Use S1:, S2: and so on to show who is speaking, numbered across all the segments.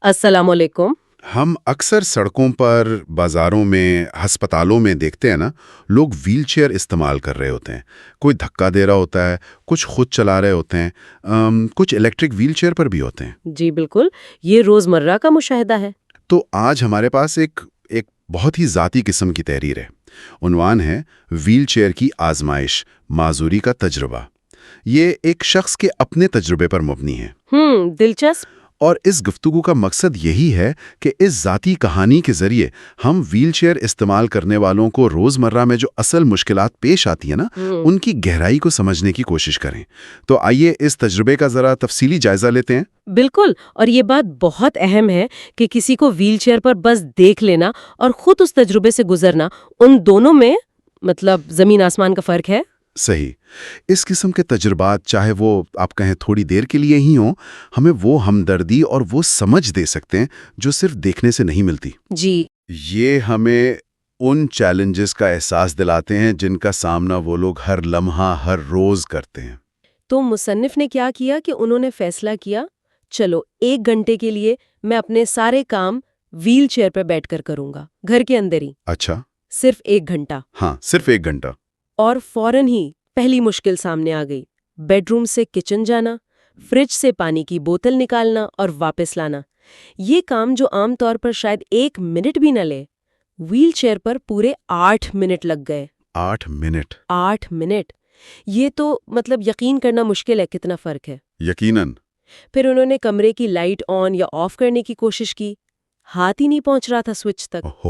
S1: السلام علیکم۔
S2: ہم اکثر سڑکوں پر، بازاروں میں، ہسپتالوں میں دیکھتے ہیں نا، لوگ ویل چیئر استعمال کر رہے ہوتے ہیں۔ کوئی دھکا دے رہا ہوتا ہے، کچھ خود چلا رہے ہوتے ہیں، کچھ الیکٹرک ویل چیئر پر بھی ہوتے ہیں۔
S1: جی بالکل، یہ روزمرہ کا مشاہدہ ہے۔
S2: تو آج ہمارے پاس ایک بہت ہی ذاتی قسم کی تحریر ہے۔ عنوان ہے ویل چیئر کی آزمائش، معذوری کا تجربہ۔ یہ ایک شخص کے اپنے تجربے پر مبنی ہے۔
S1: دلچسپ۔
S2: اور اس گفتگو کا مقصد یہی ہے کہ اس ذاتی کہانی کے ذریعے ہم ویل چیئر استعمال کرنے والوں کو روزمرہ میں جو اصل مشکلات پیش آتی ہیں نا، ان کی گہرائی کو سمجھنے کی کوشش کریں۔ تو آئیے اس تجربے کا ذرا تفصیلی جائزہ لیتے ہیں۔
S1: بالکل، اور یہ بات بہت اہم ہے کہ کسی کو ویل چیئر پر بس دیکھ لینا اور خود اس تجربے سے گزرنا، ان دونوں میں زمین آسمان کا فرق ہے۔
S2: صحیح۔ اس قسم کے تجربات، چاہے وہ آپ کہیں تھوڑی دیر کے لیے ہی ہوں، ہمیں وہ ہمدردی اور وہ سمجھ دے سکتے ہیں جو صرف دیکھنے سے نہیں ملتی۔
S1: جی،
S2: یہ ہمیں ان چیلنجز کا احساس دلاتے ہیں جن کا سامنا وہ لوگ ہر لمحہ، ہر روز کرتے ہیں۔
S1: تو مصنف نے کیا کیا کہ انہوں نے فیصلہ کیا، چلو 1 گھنٹے کے لیے میں اپنے سارے کام ویل چیئر پر بیٹھ کر کروں گا، گھر کے اندر ہی۔
S2: اچھا،
S1: صرف 1 گھنٹہ۔
S2: ہاں، صرف 1 گھنٹہ۔
S1: اور فوراً ہی پہلی مشکل سامنے آ گئی۔ بیڈ روم سے کچن جانا، فریج سے پانی کی بوتل نکالنا اور واپس لانا، یہ کام جو عام طور پر شاید 1 منٹ بھی نہ لے، ویل چیئر پر پورے 8 منٹ لگ گئے۔
S2: 8 منٹ؟
S1: 8 منٹ! یہ تو یقین کرنا مشکل ہے کتنا فرق ہے۔
S2: یقیناً۔
S1: پھر انہوں نے کمرے کی لائٹ آن یا آف کرنے کی کوشش کی، ہاتھ ہی نہیں پہنچ رہا تھا سوئچ تک۔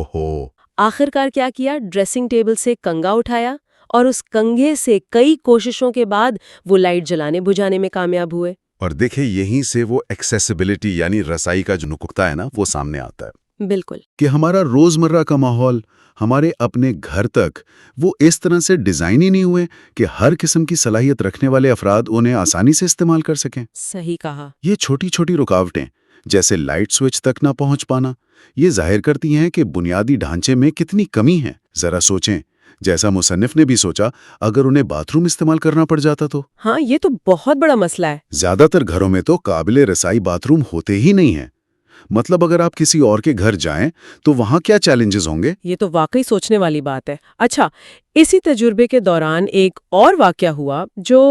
S1: آخرکار کیا کیا، ڈریسنگ ٹیبل سے کنگا اٹھایا اور اس کنگھے سے کئی کوششوں کے بعد وہ لائٹ جلانے بجھانے میں کامیاب ہوئے۔
S2: اور دیکھیں، یہیں سے وہ ایکسیسیبلٹی یعنی رسائی کا جو نقطہ ہے نا، وہ سامنے آتا ہے۔
S1: بالکل،
S2: کہ ہمارا روزمرہ کا ماحول، ہمارے اپنے گھر تک، وہ اس طرح سے ڈیزائن ہی نہیں ہوئے کہ ہر قسم کی صلاحیت رکھنے والے افراد انہیں آسانی سے استعمال کر سکیں۔
S1: صحیح کہا۔
S2: یہ چھوٹی چھوٹی رکاوٹیں، جیسے لائٹ سوئچ تک نہ پہنچ پانا، یہ ظاہر کرتی ہیں کہ بنیادی ڈھانچے میں کتنی کمی ہے۔ ذرا سوچیں، جیسا مصنف نے بھی سوچا، اگر انہیں باتھ روم استعمال کرنا پڑ جاتا تو؟
S1: ہاں، یہ تو بہت بڑا مسئلہ ہے۔
S2: زیادہ تر گھروں میں تو قابل رسائی باتھ روم ہوتے ہی نہیں ہیں۔ اگر آپ کسی اور کے گھر جائیں تو وہاں کیا چیلنجز ہوں گے؟
S1: یہ تو واقعی سوچنے والی بات ہے۔ اچھا، اسی تجربے کے دوران ایک اور واقعہ ہوا جو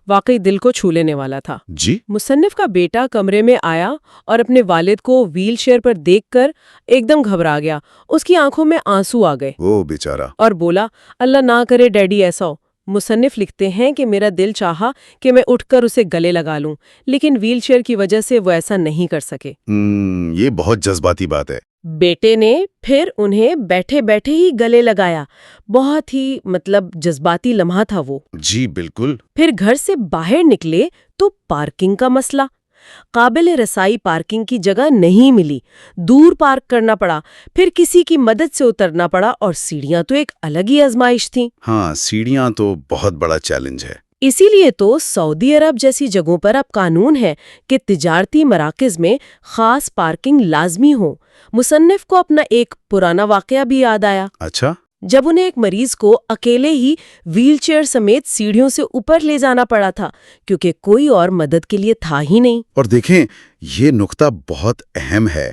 S1: واقعی دل کو چھو لینے والا تھا۔
S2: جی؟
S1: مصنف کا بیٹا کمرے میں آیا اور اپنے والد کو ویل چیئر پر دیکھ کر ایک دم گھبرا گیا۔ اس کی آنکھوں میں آنسو آ گئے۔
S2: وہ بیچارہ!
S1: اور بولا، اللہ نہ کرے ڈیڈی ایسا ہو۔ مصنف لکھتے ہیں کہ میرا دل چاہا کہ میں اٹھ کر اسے گلے لگا لوں، لیکن ویل چیئر کی وجہ سے وہ ایسا نہیں کر سکے۔
S2: یہ بہت جذباتی بات ہے۔
S1: بیٹے نے پھر انہیں بیٹھے بیٹھے ہی گلے لگایا۔ بہت ہی جذباتی لمحہ تھا وہ۔
S2: جی بالکل۔
S1: پھر گھر سے باہر نکلے تو پارکنگ کا مسئلہ، قابل رسائی پارکنگ کی جگہ نہیں ملی، دور پارک کرنا پڑا، پھر کسی کی مدد سے اترنا پڑا، اور سیڑھیاں تو ایک الگ ہی آزمائش تھیں۔
S2: ہاں، سیڑھیاں تو بہت بڑا چیلنج ہے۔
S1: اسی لیے تو سعودی عرب جیسی جگہوں پر اب قانون ہے کہ تجارتی مراکز میں خاص پارکنگ لازمی ہو۔ مصنف کو اپنا ایک پرانا واقعہ بھی یاد آیا۔
S2: اچھا؟
S1: جب انہیں ایک مریض کو اکیلے ہی ویل چیئر سمیت سیڑھیوں سے اوپر لے جانا پڑا تھا کیونکہ کوئی اور مدد کے لیے تھا ہی نہیں۔
S2: اور دیکھیں، یہ نقطہ بہت اہم ہے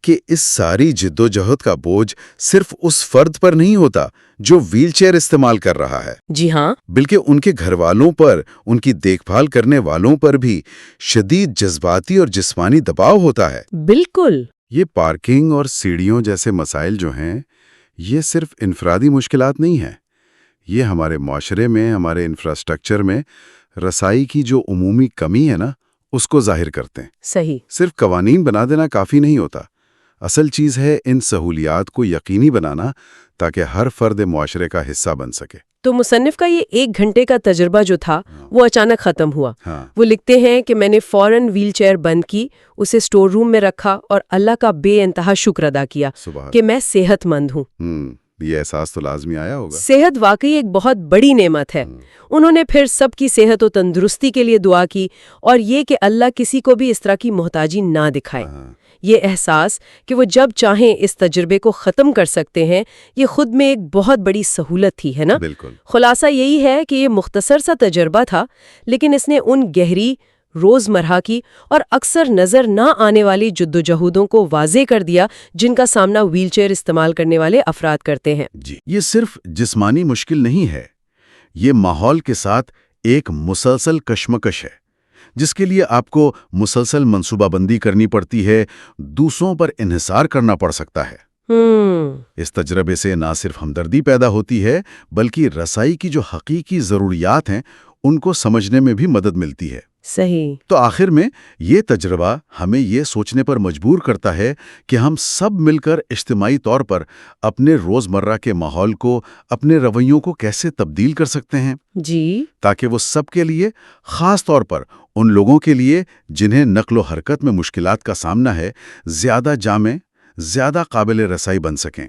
S2: کہ اس ساری جدوجہد کا بوجھ صرف اس فرد پر نہیں ہوتا جو ویل چیئر استعمال کر رہا ہے۔
S1: جی ہاں،
S2: بلکہ ان کے گھر والوں پر، ان کی دیکھ بھال کرنے والوں پر بھی شدید جذباتی اور جسمانی دباؤ ہوتا ہے۔
S1: بالکل۔
S2: یہ پارکنگ اور سیڑھیوں جیسے مسائل جو ہیں، یہ صرف انفرادی مشکلات نہیں ہیں، یہ ہمارے معاشرے میں، ہمارے انفراسٹرکچر میں رسائی کی جو عمومی کمی ہے نا، اس کو ظاہر کرتے ہیں۔
S1: صحیح۔
S2: صرف قوانین بنا دینا کافی نہیں ہوتا، اصل چیز ہے ان سہولیات کو یقینی بنانا تاکہ ہر فرد معاشرے کا حصہ بن سکے۔
S1: تو مصنف کا یہ 1 گھنٹے کا تجربہ جو تھا وہ اچانک ختم ہوا۔ وہ لکھتے ہیں کہ میں نے فوراً ویل چیئر بند کی، اسے اسٹور روم میں رکھا اور اللہ کا بے انتہا شکر ادا کیا کہ میں صحت مند ہوں۔
S2: یہ احساس تو لازمی آیا ہوگا۔
S1: صحت واقعی ایک بہت بڑی نعمت ہے۔ انہوں نے پھر سب کی صحت و تندرستی کے لیے دعا کی اور یہ کہ اللہ کسی کو بھی اس طرح کی محتاجی نہ دکھائے۔ یہ احساس کہ وہ جب چاہیں اس تجربے کو ختم کر سکتے ہیں، یہ خود میں ایک بہت بڑی سہولت تھی، ہے نا؟
S2: بالکل۔
S1: خلاصہ یہی ہے کہ یہ مختصر سا تجربہ تھا، لیکن اس نے ان گہری روزمرہ کی اور اکثر نظر نہ آنے والی جدوجہدوں کو واضح کر دیا جن کا سامنا ویل چیئر استعمال کرنے والے افراد کرتے ہیں۔
S2: جی، یہ صرف جسمانی مشکل نہیں ہے، یہ ماحول کے ساتھ ایک مسلسل کشمکش ہے جس کے لیے آپ کو مسلسل منصوبہ بندی کرنی پڑتی ہے، دوسروں پر انحصار کرنا پڑ سکتا ہے۔ اس تجربے سے نہ صرف ہمدردی پیدا ہوتی ہے بلکہ رسائی کی جو حقیقی ضروریات ہیں ان کو سمجھنے میں بھی مدد ملتی ہے۔
S1: صحیح۔
S2: تو آخر میں یہ تجربہ ہمیں یہ سوچنے پر مجبور کرتا ہے کہ ہم سب مل کر اجتماعی طور پر اپنے روزمرہ کے ماحول کو، اپنے رویوں کو کیسے تبدیل کر سکتے ہیں
S1: جی،
S2: تاکہ وہ سب کے لیے، خاص طور پر ان لوگوں کے لیے جنہیں نقل و حرکت میں مشکلات کا سامنا ہے، زیادہ جامع، زیادہ قابل رسائی بن سکیں۔